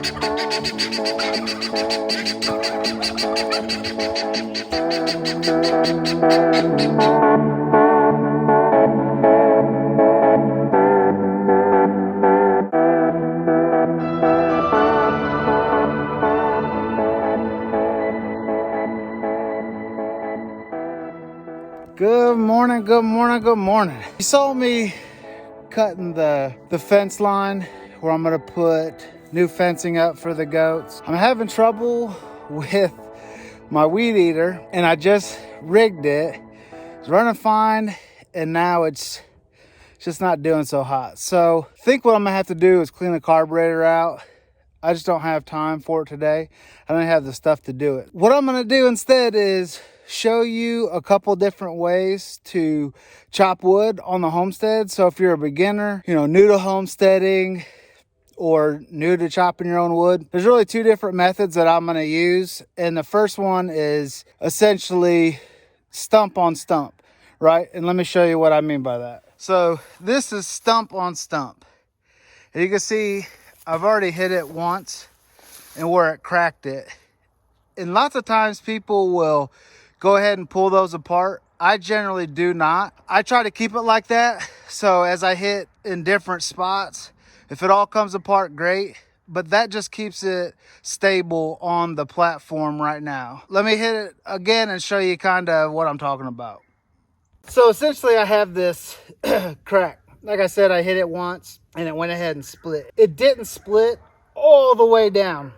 Good morning, good morning, good morning. You saw me cutting the fence line where I'm gonna put new fencing up for the goats. I'm having trouble with my weed eater and I just rigged it. It's running fine and now it's just not doing so hot. So I think what I'm gonna have to do is clean the carburetor out. I just don't have time for it today. I don't have the stuff to do it. What I'm gonna do instead is show you a couple different ways to chop wood on the homestead. So if you're a beginner, new to homesteading or new to chopping your own wood, there's really two different methods that I'm gonna use. And the first one is essentially stump on stump, right? And let me show you what I mean by that. So this is stump on stump. And you can see I've already hit it once and where it cracked it. And lots of times people will go ahead and pull those apart. I generally do not. I try to keep it like that. So as I hit in different spots, if it all comes apart, great. But that just keeps it stable on the platform right now. Let me hit it again and show you kind of what I'm talking about. So essentially I have this crack. Like I said, I hit it once and it went ahead and split. It didn't split all the way down.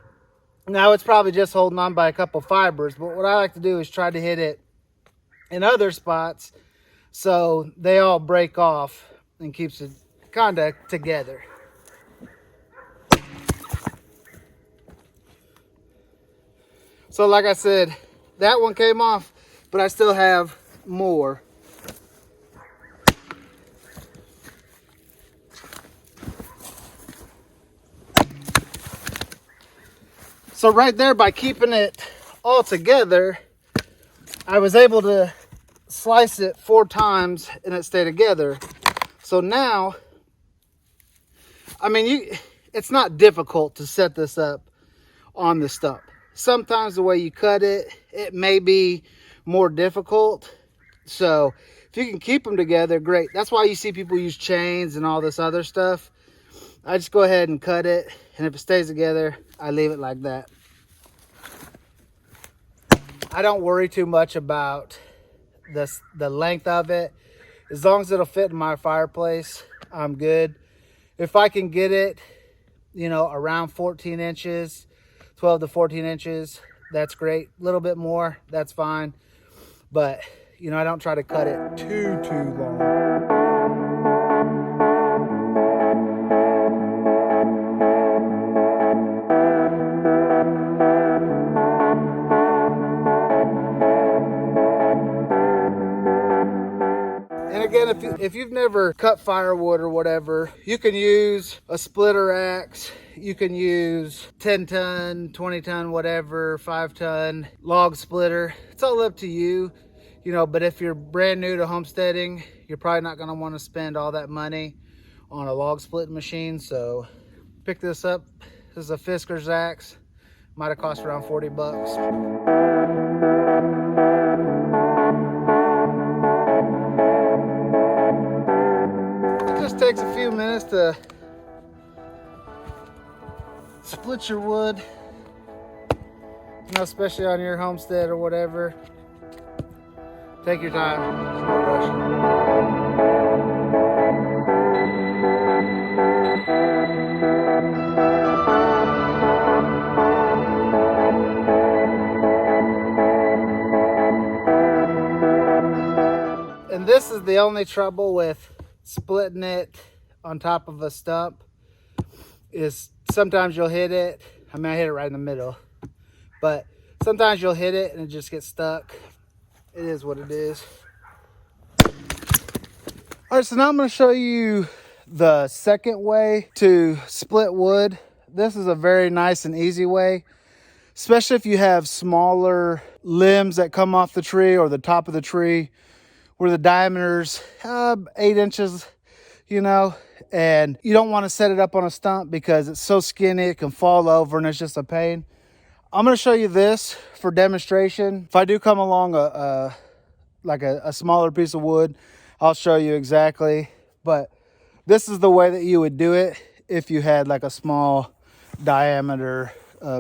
Now it's probably just holding on by a couple fibers, but what I like to do is try to hit it in other spots so they all break off and keeps it kind of together. So like I said, that one came off, but I still have more. So right there, by keeping it all together, I was able to slice it 4 times and it stayed together. So now, it's not difficult to set this up on the stump. Sometimes the way you cut it, it may be more difficult. So if you can keep them together, great. That's why you see people use chains and all this other stuff. I just go ahead and cut it, and if it stays together, I leave it like that. I don't worry too much about the length of it. As long as it'll fit in my fireplace, I'm good. If I can get it, around 14 inches, 12 to 14 inches, that's great. A little bit more, that's fine. But, I don't try to cut it too long. And again, if you've never cut firewood or whatever, you can use a splitter axe. You can use 10 ton, 20 ton, whatever, 5 ton log splitter. It's all up to you, but if you're brand new to homesteading, you're probably not gonna wanna spend all that money on a log splitting machine. So pick this up. This is a Fisker's axe. Might have cost around 40 bucks. Takes a few minutes to split your wood, especially on your homestead or whatever. Take your time, there's no rush. And this is the only trouble with splitting it on top of a stump, is sometimes you'll hit it. I hit it right in the middle, but sometimes you'll hit it and it just gets stuck. It is what it is. All right, so now I'm going to show you the second way to split wood. This is a very nice and easy way, especially if you have smaller limbs that come off the tree or the top of the tree where the diameter's 8 inches, and you don't want to set it up on a stump because it's so skinny it can fall over and it's just a pain. I'm going to show you this for demonstration. If I do come along like a smaller piece of wood, I'll show you exactly. But this is the way that you would do it if you had like a small diameter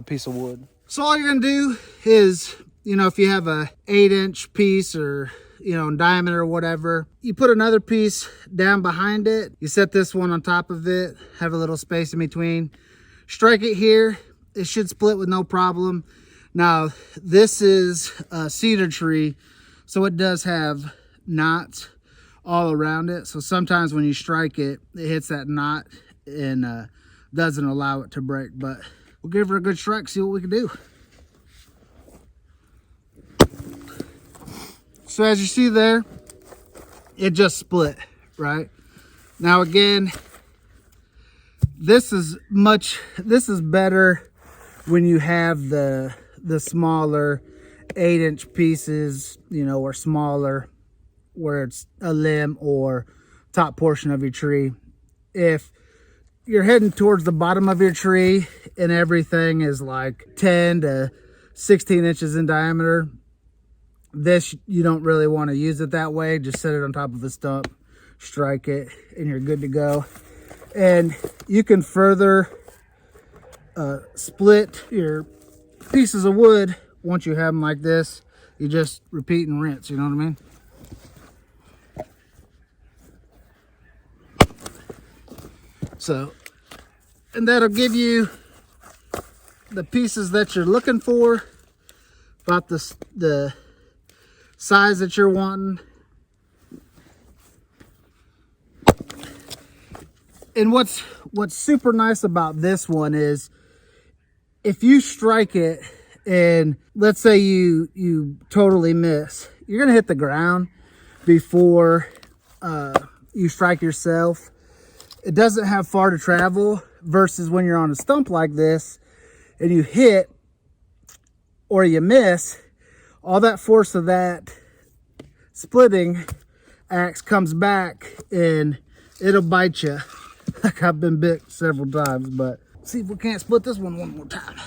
piece of wood. So all you're gonna do is, you know, if you have a 8-inch piece or, you know, in diameter or whatever, you put another piece down behind it. You set this one on top of it, have a little space in between. Strike it here. It should split with no problem. Now, this is a cedar tree, so it does have knots all around it. So sometimes when you strike it, it hits that knot and doesn't allow it to break. But we'll give her a good strike, see what we can do. So as you see there, it just split, right? Now again, this is better when you have the smaller 8-inch pieces, you know, or smaller, where it's a limb or top portion of your tree. If you're heading towards the bottom of your tree and everything is like 10 to 16 inches in diameter, this, you don't really want to use it that way. Just set it on top of a stump, strike it, and you're good to go. And you can further split your pieces of wood once you have them like this. You just repeat and rinse, you know what I mean? So, and that'll give you the pieces that you're looking for, about the size that you're wanting. And what's super nice about this one is, if you strike it and let's say you totally miss, you're gonna hit the ground before you strike yourself. It doesn't have far to travel, versus when you're on a stump like this and you hit or you miss, all that force of that splitting axe comes back and it'll bite you. Like I've been bit several times. But see if we can't split this one more time.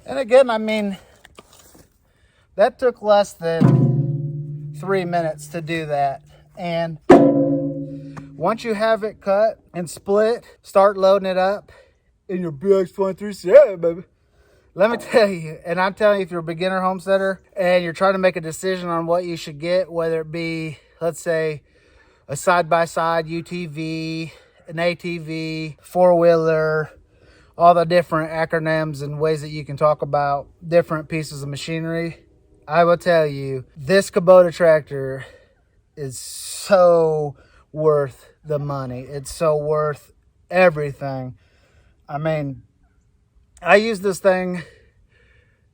And again, I mean, that took less than 3 minutes to do that. And once you have it cut and split, start loading it up in your BX23s. Yeah, baby. Let me tell you, and I'm telling you, if you're a beginner homesteader and you're trying to make a decision on what you should get, whether it be, let's say, a side-by-side UTV, an ATV, four-wheeler, all the different acronyms and ways that you can talk about different pieces of machinery, I will tell you, this Kubota tractor is so worth the money. It's so worth everything. I mean, I use this thing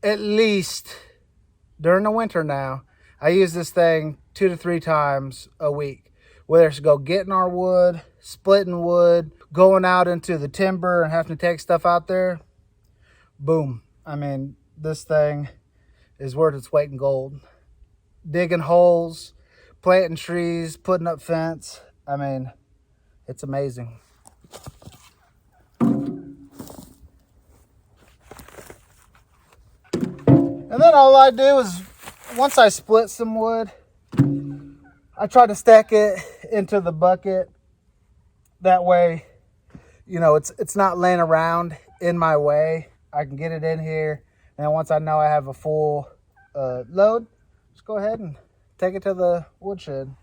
at least during the winter now. I use this thing 2 to 3 times a week, whether it's go getting our wood, splitting wood, going out into the timber and having to take stuff out there. Boom. I mean, this thing is worth its weight in gold. Digging holes, planting trees, putting up fence. I mean, it's amazing. And then all I do is, once I split some wood, I try to stack it into the bucket. That way, you know, it's not laying around in my way. I can get it in here. And once I know I have a full load, just go ahead and take it to the woodshed.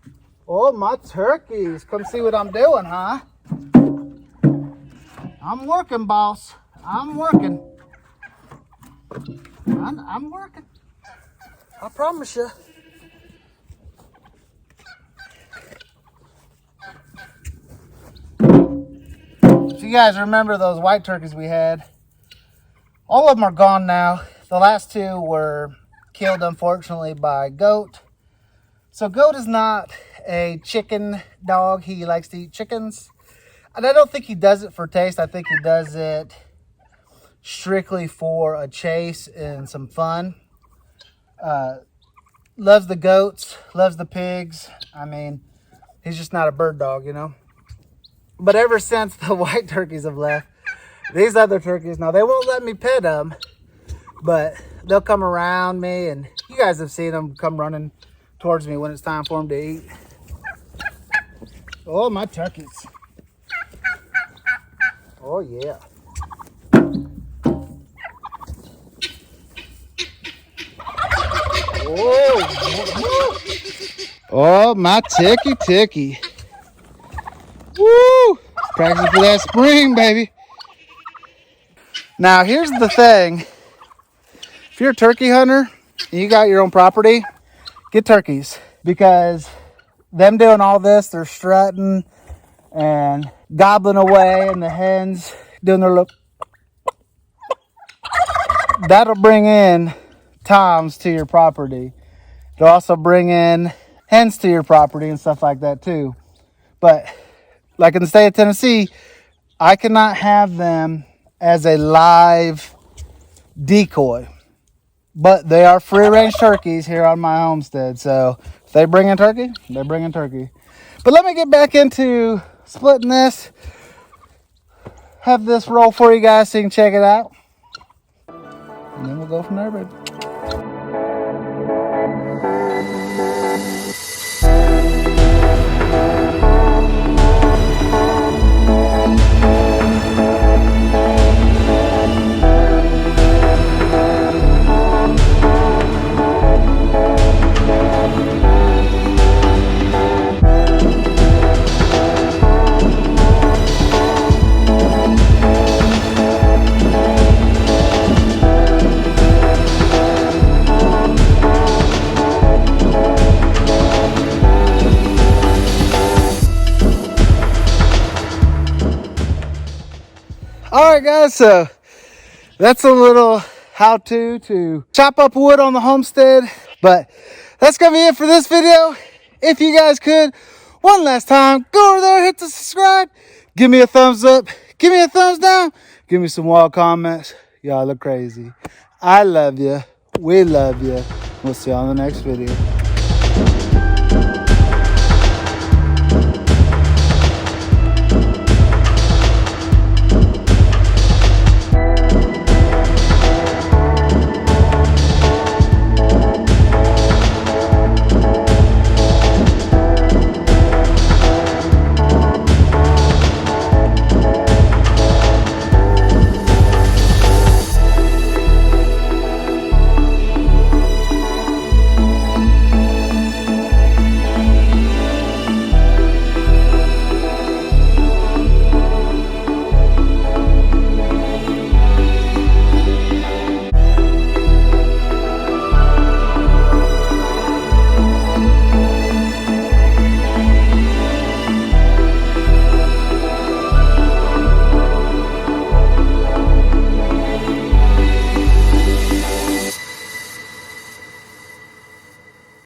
Oh, my turkeys. Come see what I'm doing, huh? I'm working, boss. I'm working. I'm working. I promise you. If you guys remember those white turkeys we had, all of them are gone now. The last 2 were killed, unfortunately, by goat. So goat is not a chicken dog. He likes to eat chickens. And I don't think he does it for taste. I think he does it strictly for a chase and some fun. Loves the goats, loves the pigs. I mean, He's just not a bird dog, you know. But ever since the white turkeys have left, these other turkeys, now they won't let me pet them, but they'll come around me, and you guys have seen them come running towards me when it's time for them to eat. Oh, my turkeys. Oh, yeah. Oh, oh, my ticky. Woo! Practice for that spring, baby. Now, here's the thing. If you're a turkey hunter and you got your own property, get turkeys. Because them doing all this, they're strutting and gobbling away, and the hens doing their little... That'll bring in toms to your property. It'll also bring in hens to your property and stuff like that too. But like in the state of Tennessee, I cannot have them as a live decoy. But they are free-range turkeys here on my homestead. So if they bring in turkey, they bring in turkey. But let me get back into splitting this. Have this roll for you guys so you can check it out. And then we'll go from there, baby. Alright guys, so that's a little how-to to chop up wood on the homestead. But that's going to be it for this video. If you guys could, one last time, go over there, hit the subscribe. Give me a thumbs up. Give me a thumbs down. Give me some wild comments. Y'all look crazy. I love you. We love you. We'll see you on the next video.